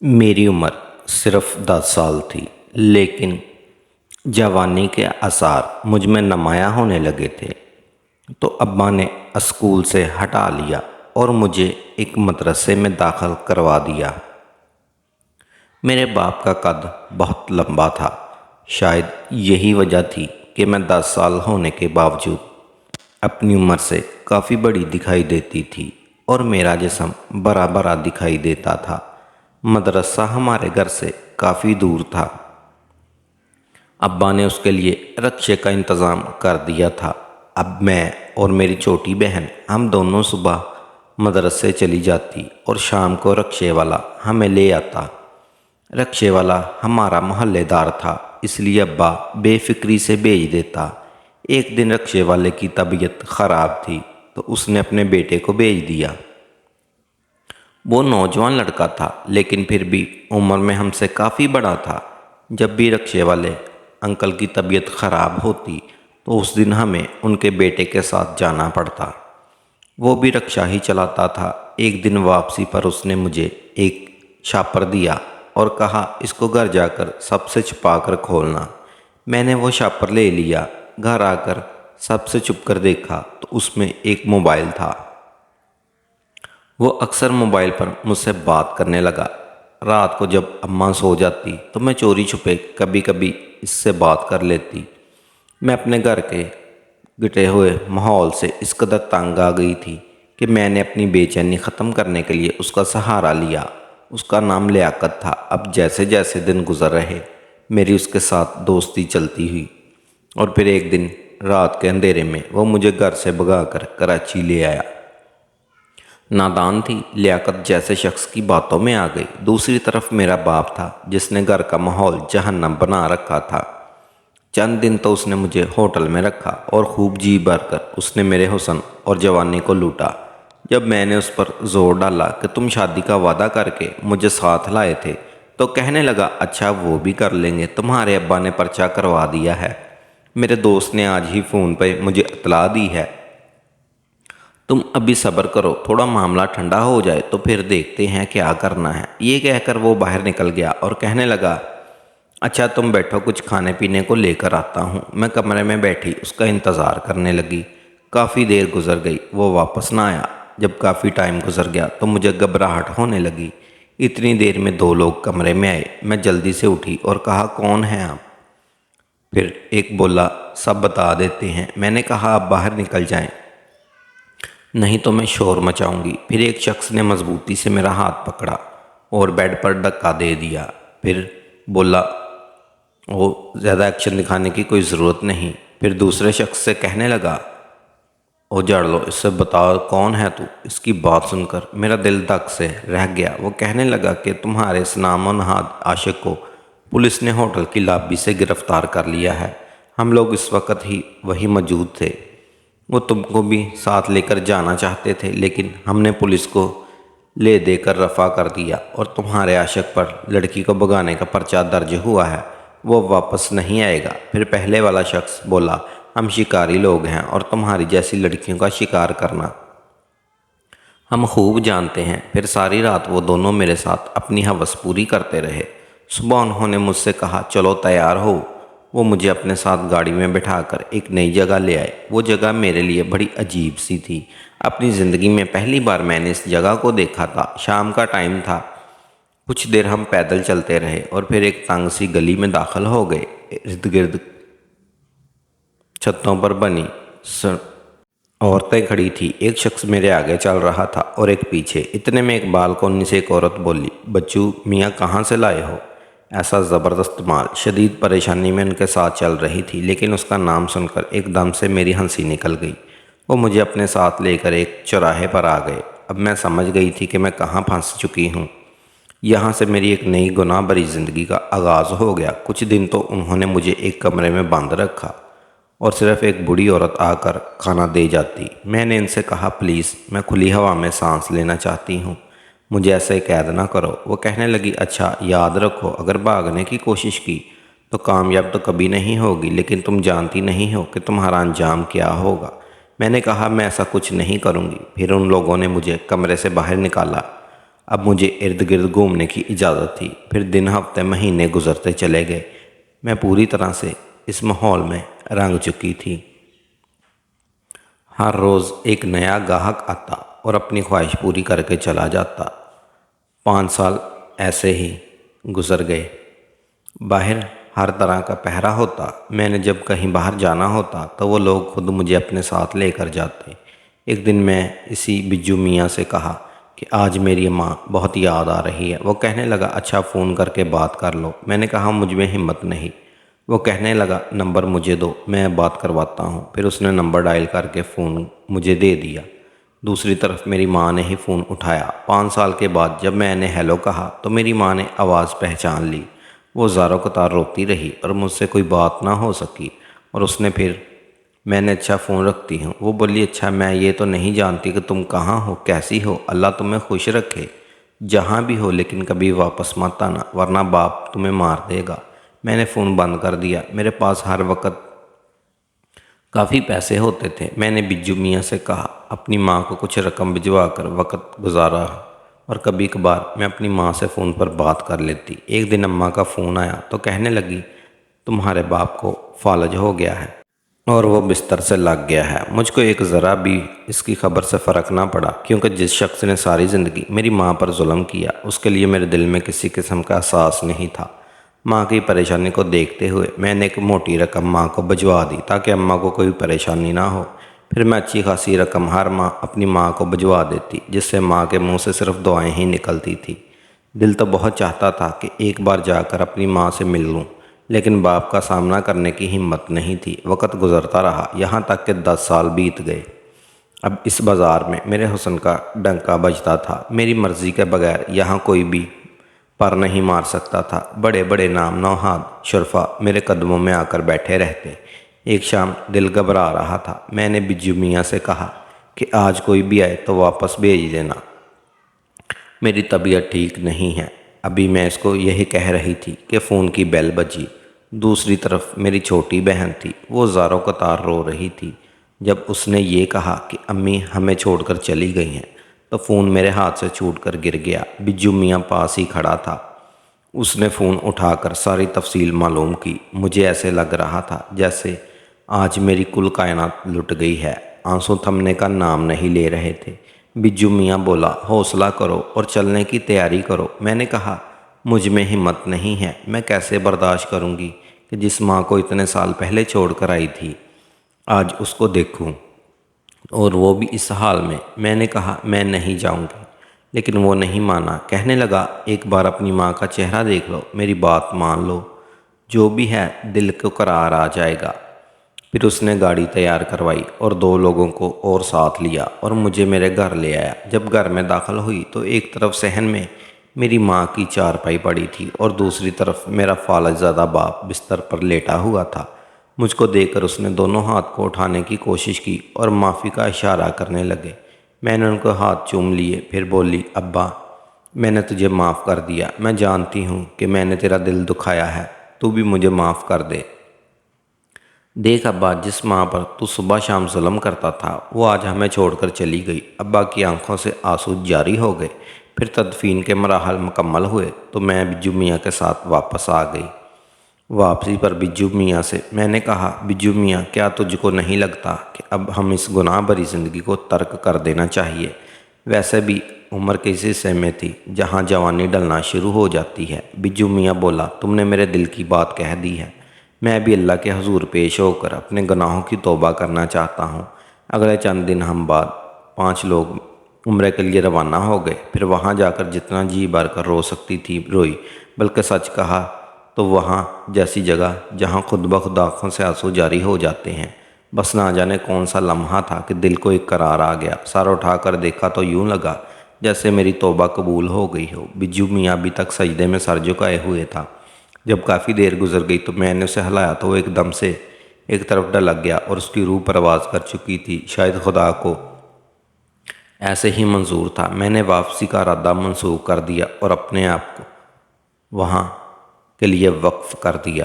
میری عمر صرف 10 سال تھی، لیکن جوانی کے آثار مجھ میں نمایاں ہونے لگے تھے۔ تو ابا نے اسکول سے ہٹا لیا اور مجھے ایک مدرسے میں داخل کروا دیا۔ میرے باپ کا قد بہت لمبا تھا، شاید یہی وجہ تھی کہ میں 10 سال ہونے کے باوجود اپنی عمر سے کافی بڑی دکھائی دیتی تھی اور میرا جسم بڑا بڑا دکھائی دیتا تھا۔ مدرسہ ہمارے گھر سے کافی دور تھا۔ ابا نے اس کے لیے رکشے کا انتظام کر دیا تھا۔ اب میں اور میری چھوٹی بہن ہم دونوں صبح مدرسے چلی جاتی اور شام کو رکشے والا ہمیں لے آتا۔ رکشے والا ہمارا محلے دار تھا، اس لیے ابا بے فکری سے بھیج دیتا۔ ایک دن رکشے والے کی طبیعت خراب تھی تو اس نے اپنے بیٹے کو بھیج دیا۔ وہ نوجوان لڑکا تھا، لیکن پھر بھی عمر میں ہم سے کافی بڑا تھا۔ جب بھی رکشے والے انکل کی طبیعت خراب ہوتی تو اس دن ہمیں ان کے بیٹے کے ساتھ جانا پڑتا۔ وہ بھی رکشہ ہی چلاتا تھا۔ ایک دن واپسی پر اس نے مجھے ایک شاپر دیا اور کہا اس کو گھر جا کر سب سے چھپا کر کھولنا۔ میں نے وہ شاپر لے لیا۔ گھر آ کر سب سے چھپ کر دیکھا تو اس میں ایک موبائل تھا۔ وہ اکثر موبائل پر مجھ سے بات کرنے لگا۔ رات کو جب اماں سو جاتی تو میں چوری چھپے کبھی کبھی اس سے بات کر لیتی۔ میں اپنے گھر کے گٹے ہوئے ماحول سے اس قدر تنگ آ گئی تھی کہ میں نے اپنی بے چینی ختم کرنے کے لیے اس کا سہارا لیا۔ اس کا نام لیاقت تھا۔ اب جیسے جیسے دن گزر رہے میری اس کے ساتھ دوستی چلتی ہوئی، اور پھر ایک دن رات کے اندھیرے میں وہ مجھے گھر سے بھگا کر کراچی لے آیا۔ نادان تھی لیاقت جیسے شخص کی باتوں میں آ گئی۔ دوسری طرف میرا باپ تھا جس نے گھر کا ماحول جہنم بنا رکھا تھا۔ چند دن تو اس نے مجھے ہوٹل میں رکھا اور خوب جی بھر کر اس نے میرے حسن اور جوانی کو لوٹا۔ جب میں نے اس پر زور ڈالا کہ تم شادی کا وعدہ کر کے مجھے ساتھ لائے تھے تو کہنے لگا اچھا وہ بھی کر لیں گے، تمہارے ابا نے پرچہ کروا دیا ہے۔ میرے دوست نے آج ہی فون پہ مجھے اطلاع دی ہے۔ تم ابھی صبر کرو، تھوڑا معاملہ ٹھنڈا ہو جائے تو پھر دیکھتے ہیں کیا کرنا ہے۔ یہ کہہ کر وہ باہر نکل گیا اور کہنے لگا اچھا تم بیٹھو، کچھ کھانے پینے کو لے کر آتا ہوں۔ میں کمرے میں بیٹھی اس کا انتظار کرنے لگی۔ کافی دیر گزر گئی، وہ واپس نہ آیا۔ جب کافی ٹائم گزر گیا تو مجھے گھبراہٹ ہونے لگی۔ اتنی دیر میں 2 لوگ کمرے میں آئے۔ میں جلدی سے اٹھی اور کہا کون ہیں آپ؟ پھر ایک بولا سب بتا دیتے ہیں۔ میں نے کہا آپ باہر نکل جائیں، نہیں تو میں شور مچاؤں گی۔ پھر ایک شخص نے مضبوطی سے میرا ہاتھ پکڑا اور بیڈ پر دھکا دے دیا۔ پھر بولا وہ زیادہ ایکشن دکھانے کی کوئی ضرورت نہیں۔ پھر دوسرے شخص سے کہنے لگا او جاڑ لو، اس سے بتا کون ہے تو؟ اس کی بات سن کر میرا دل دھک سے رہ گیا۔ وہ کہنے لگا کہ تمہارے اس نام و نہاد عاشق کو پولیس نے ہوٹل کی لابی سے گرفتار کر لیا ہے۔ ہم لوگ اس وقت ہی وہی موجود تھے۔ وہ تم کو بھی ساتھ لے کر جانا چاہتے تھے، لیکن ہم نے پولیس کو لے دے کر رفع کر دیا اور تمہارے عاشق پر لڑکی کو بھگانے کا پرچہ درج ہوا ہے، وہ واپس نہیں آئے گا۔ پھر پہلے والا شخص بولا ہم شکاری لوگ ہیں اور تمہاری جیسی لڑکیوں کا شکار کرنا ہم خوب جانتے ہیں۔ پھر ساری رات وہ دونوں میرے ساتھ اپنی ہوس پوری کرتے رہے۔ صبح انہوں نے مجھ سے کہا چلو تیار ہو۔ وہ مجھے اپنے ساتھ گاڑی میں بٹھا کر ایک نئی جگہ لے آئے۔ وہ جگہ میرے لیے بڑی عجیب سی تھی۔ اپنی زندگی میں پہلی بار میں نے اس جگہ کو دیکھا تھا۔ شام کا ٹائم تھا۔ کچھ دیر ہم پیدل چلتے رہے اور پھر ایک تنگ سی گلی میں داخل ہو گئے۔ ارد گرد چھتوں پر بنی عورتیں کھڑی تھی۔ ایک شخص میرے آگے چل رہا تھا اور ایک پیچھے۔ اتنے میں ایک بالکونی سے ایک عورت بولی بچو میاں کہاں سے لائے ہو؟ ایسا زبردست مال۔ شدید پریشانی میں ان کے ساتھ چل رہی تھی، لیکن اس کا نام سن کر ایک دم سے میری ہنسی نکل گئی۔ وہ مجھے اپنے ساتھ لے کر ایک چوراہے پر آ گئے۔ اب میں سمجھ گئی تھی کہ میں کہاں پھنس چکی ہوں۔ یہاں سے میری ایک نئی گناہ بھری زندگی کا آغاز ہو گیا۔ کچھ دن تو انہوں نے مجھے ایک کمرے میں بند رکھا اور صرف ایک بوڑھی عورت آ کر کھانا دے جاتی۔ میں نے ان سے کہا پلیز میں کھلی ہوا میں سانس لینا چاہتی ہوں، مجھے ایسے قید نہ کرو۔ وہ کہنے لگی اچھا یاد رکھو اگر بھاگنے کی کوشش کی تو کامیاب تو کبھی نہیں ہوگی، لیکن تم جانتی نہیں ہو کہ تمہارا انجام کیا ہوگا۔ میں نے کہا میں ایسا کچھ نہیں کروں گی۔ پھر ان لوگوں نے مجھے کمرے سے باہر نکالا اب مجھے ارد گرد گھومنے کی اجازت تھی۔ پھر دن، ہفتے، مہینے گزرتے چلے گئے۔ میں پوری طرح سے اس ماحول میں رنگ چکی تھی۔ ہر روز ایک نیا گاہک آتا اور اپنی خواہش پوری کر کے چلا جاتا۔ 5 سال ایسے ہی گزر گئے۔ باہر ہر طرح کا پہرا ہوتا۔ میں نے جب کہیں باہر جانا ہوتا تو وہ لوگ خود مجھے اپنے ساتھ لے کر جاتے۔ ایک دن میں اسی بجو میاں سے کہا کہ آج میری ماں بہت یاد آ رہی ہے۔ وہ کہنے لگا اچھا فون کر کے بات کر لو۔ میں نے کہا مجھ میں ہمت نہیں۔ وہ کہنے لگا نمبر مجھے دو، میں بات کرواتا ہوں۔ پھر اس نے نمبر ڈائل کر کے فون مجھے دے دیا۔ دوسری طرف میری ماں نے ہی فون اٹھایا۔ 5 سال کے بعد جب میں نے ہیلو کہا تو میری ماں نے آواز پہچان لی۔ وہ زاروں قطار روتی رہی اور مجھ سے کوئی بات نہ ہو سکی۔ اور اس نے پھر میں نے اچھا فون رکھتی ہوں۔ وہ بولی اچھا میں یہ تو نہیں جانتی کہ تم کہاں ہو، کیسی ہو، اللہ تمہیں خوش رکھے جہاں بھی ہو، لیکن کبھی واپس مت آنا ورنہ باپ تمہیں مار دے گا۔ میں نے فون بند کر دیا۔ میرے پاس ہر وقت کافی پیسے ہوتے تھے۔ میں نے بجو میاں سے کہا اپنی ماں کو کچھ رقم بھجوا کر وقت گزارا، اور کبھی کبھار میں اپنی ماں سے فون پر بات کر لیتی۔ ایک دن اماں کا فون آیا تو کہنے لگی تمہارے باپ کو فالج ہو گیا ہے اور وہ بستر سے لگ گیا ہے۔ مجھ کو ایک ذرا بھی اس کی خبر سے فرق نہ پڑا، کیونکہ جس شخص نے ساری زندگی میری ماں پر ظلم کیا اس کے لیے میرے دل میں کسی قسم کا احساس نہیں تھا۔ ماں کی پریشانی کو دیکھتے ہوئے میں نے ایک موٹی رقم ماں کو بھجوا دی تاکہ اماں کو کوئی پریشانی نہ ہو۔ پھر میں اچھی خاصی رقم ہر ماہ اپنی ماں کو بھجوا دیتی، جس سے ماں کے منہ سے صرف دعائیں ہی نکلتی تھی۔ دل تو بہت چاہتا تھا کہ ایک بار جا کر اپنی ماں سے مل لوں، لیکن باپ کا سامنا کرنے کی ہمت نہیں تھی۔ وقت گزرتا رہا، یہاں تک کہ 10 سال بیت گئے۔ اب اس بازار میں میرے حسن کا ڈنکا بجتا تھا۔ میری مرضی کے بغیر یہاں کوئی بھی پر نہیں مار سکتا تھا۔ بڑے بڑے نام نہاد شرفا میرے قدموں میں آ کر بیٹھے رہتے۔ ایک شام دل گھبرا رہا تھا۔ میں نے بجو میاں سے کہا کہ آج کوئی بھی آئے تو واپس بھیج دینا، میری طبیعت ٹھیک نہیں ہے۔ ابھی میں اس کو یہی کہہ رہی تھی کہ فون کی بیل بجی۔ دوسری طرف میری چھوٹی بہن تھی، وہ زاروں قطار رو رہی تھی۔ جب اس نے یہ کہا کہ امی ہمیں چھوڑ کر چلی گئی ہیں تو فون میرے ہاتھ سے چھوٹ کر گر گیا۔ بجو میاں پاس ہی کھڑا تھا۔ اس نے فون اٹھا کر ساری تفصیل معلوم کی۔ مجھے ایسے لگ رہا تھا جیسے آج میری کل کائنات لٹ گئی ہے۔ آنسو تھمنے کا نام نہیں لے رہے تھے۔ بجو میاں بولا حوصلہ کرو اور چلنے کی تیاری کرو۔ میں نے کہا مجھ میں ہمت نہیں ہے، میں کیسے برداشت کروں گی کہ جس ماں کو اتنے سال پہلے چھوڑ کر آئی تھی آج اس کو دیکھوں، اور وہ بھی اس حال میں۔ میں نے کہا میں نہیں جاؤں گی، لیکن وہ نہیں مانا۔ کہنے لگا ایک بار اپنی ماں کا چہرہ دیکھ لو، میری بات مان لو، جو بھی ہے دل کو قرار آ جائے گا۔ پھر اس نے گاڑی تیار کروائی اور 2 لوگوں کو اور ساتھ لیا اور مجھے میرے گھر لے آیا۔ جب گھر میں داخل ہوئی تو ایک طرف صحن میں میری ماں کی چارپائی پڑی تھی اور دوسری طرف میرا فالج زدہ باپ بستر پر لیٹا ہوا تھا۔ مجھ کو دیکھ کر اس نے دونوں ہاتھ کو اٹھانے کی کوشش کی اور معافی کا اشارہ کرنے لگے۔ میں نے ان کو ہاتھ چوم لیے۔ پھر بولی ابا میں نے تجھے معاف کر دیا، میں جانتی ہوں کہ میں نے تیرا دل دکھایا ہے، تو بھی مجھے معاف کر دے۔ دیکھ ابا، جس ماں پر تو صبح شام ظلم کرتا تھا وہ آج ہمیں چھوڑ کر چلی گئی۔ ابا کی آنکھوں سے آنسو جاری ہو گئے۔ پھر تدفین کے مراحل مکمل ہوئے تو میں بجو میاں کے ساتھ واپس آ گئی۔ واپسی پر بجو میاں سے میں نے کہا بجو میاں کیا تجھ کو نہیں لگتا کہ اب ہم اس گناہ بھری زندگی کو ترک کر دینا چاہیے؟ ویسے بھی عمر کے اس حصے میں تھی جہاں جوانی ڈلنا شروع ہو جاتی ہے۔ بجو میاں بولا تم نے میرے دل کی بات کہہ دی ہے، میں بھی اللہ کے حضور پیش ہو کر اپنے گناہوں کی توبہ کرنا چاہتا ہوں۔ اگلے چند دن ہم بعد 5 لوگ عمرے کے لیے روانہ ہو گئے۔ پھر وہاں جا کر جتنا جی بھر کر رو سکتی تھی روئی، بلکہ سچ کہا تو وہاں جیسی جگہ جہاں خود بخود آنکھوں سے آنسو جاری ہو جاتے ہیں۔ بس نہ جانے کون سا لمحہ تھا کہ دل کو ایک قرار آ گیا۔ سر اٹھا کر دیکھا تو یوں لگا جیسے میری توبہ قبول ہو گئی ہو۔ بجو میاں ابھی تک سجدے میں سر جھکائے ہوئے تھا۔ جب کافی دیر گزر گئی تو میں نے اسے ہلایا تو وہ ایک دم سے ایک طرف ڈلک گیا اور اس کی روح پرواز کر چکی تھی۔ شاید خدا کو ایسے ہی منظور تھا۔ میں نے واپسی کا ارادہ منسوخ کر دیا اور اپنے آپ کو وہاں کے لیے وقف کر دیا۔